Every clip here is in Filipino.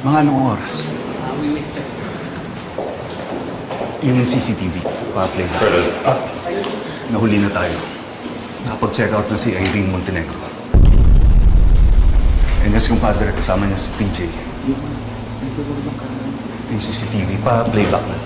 Mga anong oras? We will check, sir. Yung CCTV, pa-play na. Nahuli na tayo. Nakapag-check out na si Irene Montenegro. And yes, kumpadre, kasama niya si TJ. Yung CCTV, pa-playback na.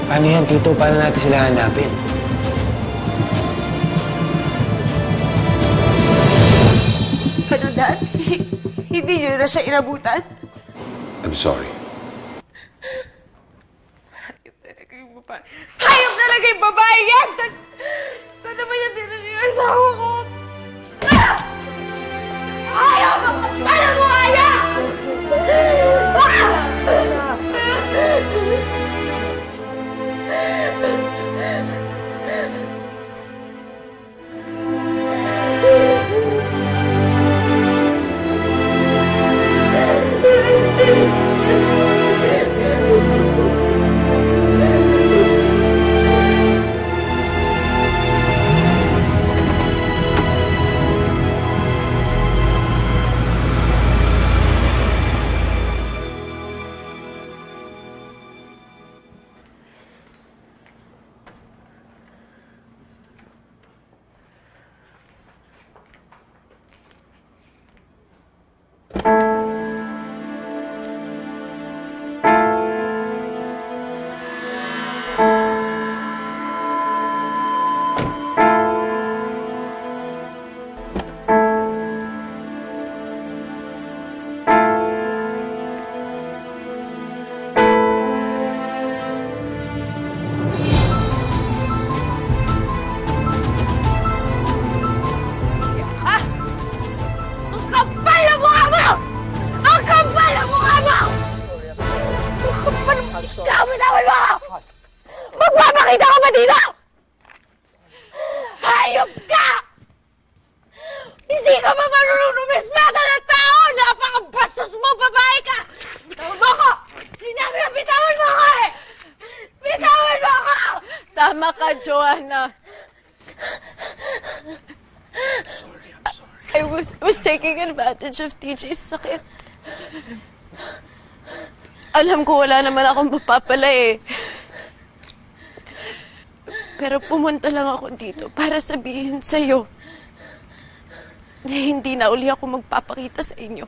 Paano yan, Tito? Paano natin sila hanapin? Ano, Dad? Hindi niyo na siya inabutan? I'm sorry. Hayop talaga yung babae. Hayop talaga yung babae yan! Saan naman yan dinala yung asawa ko? Ah! Hayop! Paano mo kaya? Ah! Magpapakita ka ba dito? Hayop ka! Hindi ka ba marunong numismata ng tao? Napakabastos mo, babae ka! Bitawan mo ako! Sinabi na bitawan mo ako eh! Bitawan mo ako! Tama ka, Joanna. I'm sorry. I was taking advantage of TJ's sakit. Alam ko wala naman akong mapapala eh. Pero pumunta lang ako dito para sabihin sa'yo na hindi na uli ako magpapakita sa inyo.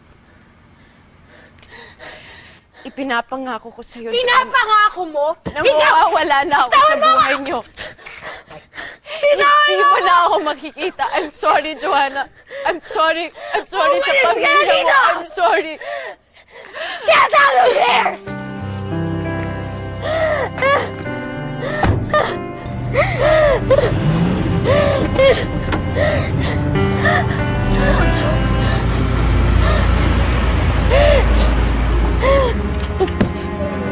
Ipinapangako ko sa'yo, Pinapangako mo? na mawawala na ako sa buhay niyo. Hindi mo na ako makikita. I'm sorry, Joanna. I'm sorry. I'm sorry sa Umalis ka na pamilya mo. dito! I'm sorry. Get out of here!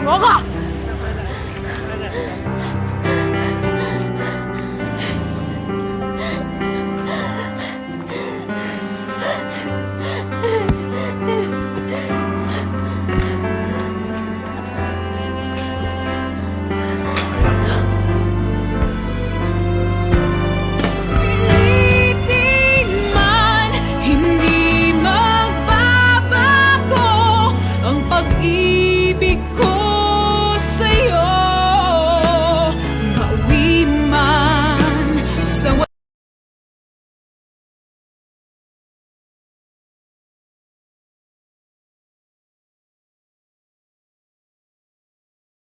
Maka! Pilitin man, hindi magbabago ang pag-ibig ko.